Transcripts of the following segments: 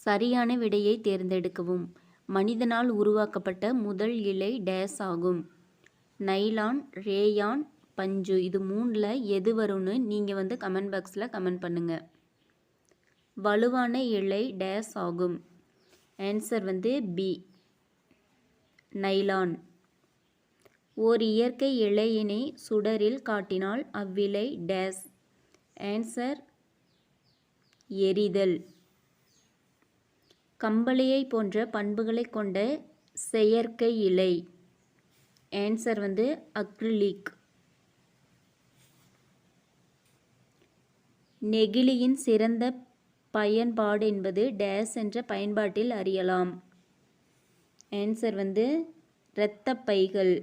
சரியான விடையை தேர்ந்தெடுக்கவும். மனிதனால் உருவாக்கப்பட்ட முதல் இழை டேஸ் ஆகும். நைலான், ரேயான், பஞ்சு. இது மூணில் எது வரும்னு நீங்கள் கமெண்ட் பாக்ஸில் கமெண்ட் பண்ணுங்கள். வலுவான இழை டேஸ் ஆகும். Answer B, nylon. ஓர் இயற்கை இழையினை சுடரில் காட்டினால் அவ்விழை டேஸ். ஆன்சர் எரிதல். கம்பளியை போன்ற பண்புகளை கொண்ட செயற்கை இழை. Answer acrylic. நெகிழியின் சிறந்த பயன்பாடு என்பது டேஸ் என்ற பயன்பாட்டில் அறியலாம். ஆன்சர் இரத்த பைகள்.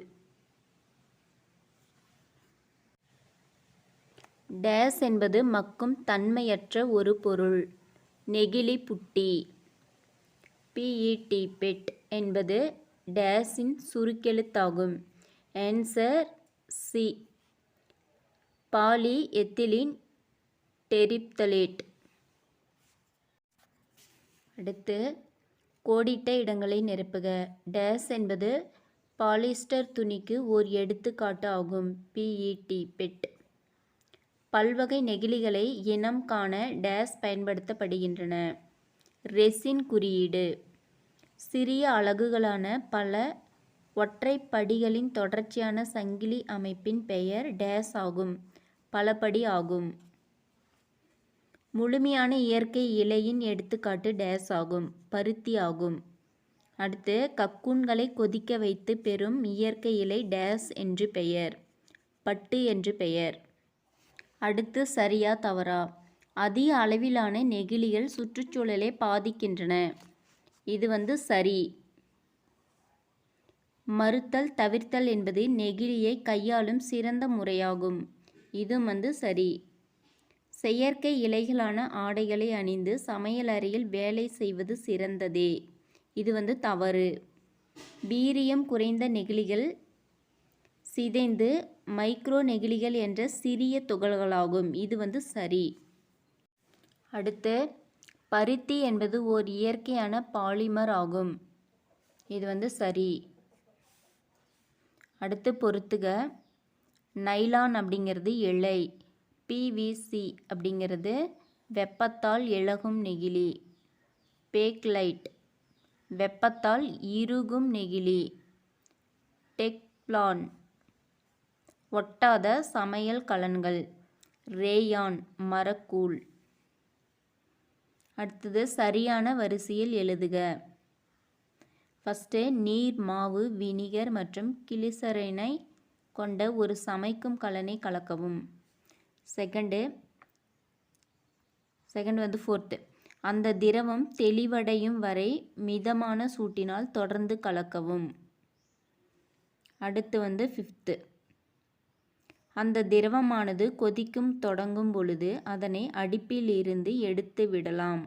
டேஸ் என்பது மக்கும் தன்மையற்ற ஒரு பொருள். நெகிழி புட்டி. PET பெட் என்பது டேஸின் சுருக்கெழுத்தாகும். Answer C, polyethylene terephthalate. அடுத்து கோடிட்ட இடங்களை நிரப்புக. டேஸ் என்பது பாலிஸ்டர் துணிக்கு ஓர் எடுத்துக்காட்டு ஆகும். PET PET. பல்வகை நெகிழிகளை இனம் காண டேஸ் பயன்படுத்தப்படுகின்றன. ரெசின் குறியீடு. சிறிய அலகுகளான பல ஒற்றைப்படிகளின் தொடர்ச்சியான சங்கிலி அமைப்பின் பெயர் டேஸ் ஆகும். பலபடி ஆகும். முழுமையான இயற்கை இழையின் எடுத்துக்காட்டு டேஸ் ஆகும். பருத்தி ஆகும். அடுத்து கக்கூன்களை கொதிக்க வைத்து பெறும் இயற்கை இழை டேஸ் என்று பெயர். பட்டு என்று பெயர். அடுத்து சரியா தவறா? அதிக அளவிலான நெகிழிகள் சுற்றுச்சூழலை பாதிக்கின்றன. இது சரி. மறுத்தல் தவிர்த்தல் என்பது நெகிழியை கையாளும் சிறந்த முறையாகும். இது சரி. செயற்கை இழைகளான ஆடைகளை அணிந்து சமையலறையில் வேலை செய்வது சிறந்ததே. இது தவறு. வீரியம் குறைந்த நெகிழிகள் சிதைந்து மைக்ரோ நெகிழிகள் என்ற சிறிய துகள்களாகும். இது சரி. அடுத்து பருத்தி என்பது ஓர் இயற்கையான பாலிமர் ஆகும். இது சரி. அடுத்து பொறுத்துக. நைலான் அப்படிங்கிறது இழை. PVC அப்படிங்கிறது வெப்பத்தால் இளகும் நெகிழி. பேக்லைட் வெப்பத்தால் இறுகும் நெகிழி. டெக்ப்லான் ஒட்டாத சமையல் கலன்கள். ரேயான் மரக்கூழ். அடுத்தது சரியான வரிசையில் எழுதுக. ஃபஸ்ட்டு நீர், மாவு, வினிகர் மற்றும் கிளிசரினை கொண்ட ஒரு சமைக்கும் கலனை கலக்கவும். Second fourth. அந்த திரவம் தெளிவடையும் வரை மிதமான சூட்டினால் தொடர்ந்து கலக்கவும். அடுத்து ஃபிஃப்த்து. அந்த திரவமானது கொதிக்கும் தொடங்கும் பொழுது அதனை அடுப்பில் இருந்து எடுத்து விடலாம்.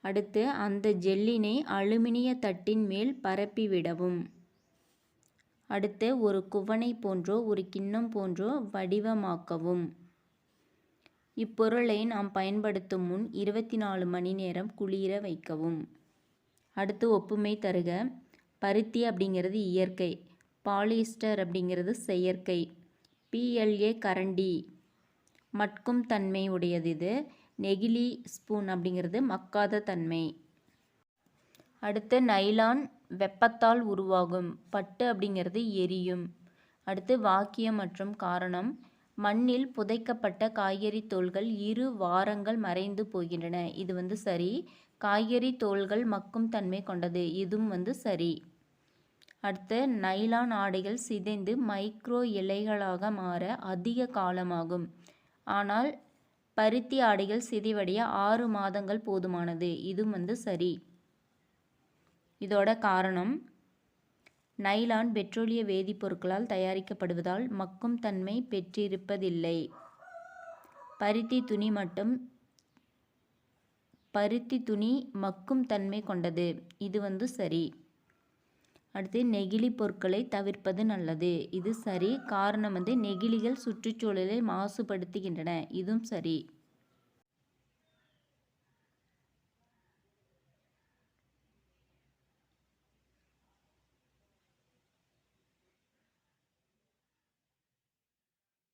அடுத்து அந்த ஜெல்லினை அலுமினிய தட்டின் மேல் பரப்பிவிடவும். அடுத்து ஒரு குவளை போன்றோ ஒரு கிண்ணம் போன்றோ வடிவமாக்கவும். இப்பொருளை நாம் பயன்படுத்தும் முன் 24 மணி நேரம் குளிர வைக்கவும். அடுத்து ஒப்புமை தருக. பருத்தி அப்படிங்கிறது இயற்கை. பாலிஸ்டர் அப்படிங்கிறது செயற்கை. PLA கரண்டி மட்கும் தன்மை உடையது. இது நெகிழி ஸ்பூன் அப்படிங்கிறது மக்காத தன்மை. அடுத்து நைலான் வெப்பத்தால் உருவாகும். பட்டு அப்படிங்கிறது எரியும். அடுத்து வாக்கியம் மற்றும் காரணம். மண்ணில் புதைக்கப்பட்ட காய்கறி தோல்கள் 2 வாரங்கள் மறைந்து போகின்றன. இது சரி. காய்கறி தோல்கள் மக்கும் தன்மை கொண்டது. இதுவும் சரி. அடுத்து நைலான் ஆடைகள் சிதைந்து மைக்ரோ இழைகளாக மாற அதிக காலமாகும். ஆனால் பருத்தி ஆடைகள் சிதைவடைய 6 மாதங்கள் போதுமானது. இதுவும் சரி. இதோட காரணம் நைலான் பெட்ரோலிய வேதிப்பொருட்களால் தயாரிக்கப்படுவதால் மக்கும் தன்மை பெற்றிருப்பதில்லை. பருத்தி துணி மக்கும் தன்மை கொண்டது. இது சரி. அடுத்து நெகிழி பொருட்களை தவிர்ப்பது நல்லது. இது சரி. காரணம் நெகிழிகள் சுற்றுச்சூழலை மாசுபடுத்துகின்றன. இதுவும் சரி.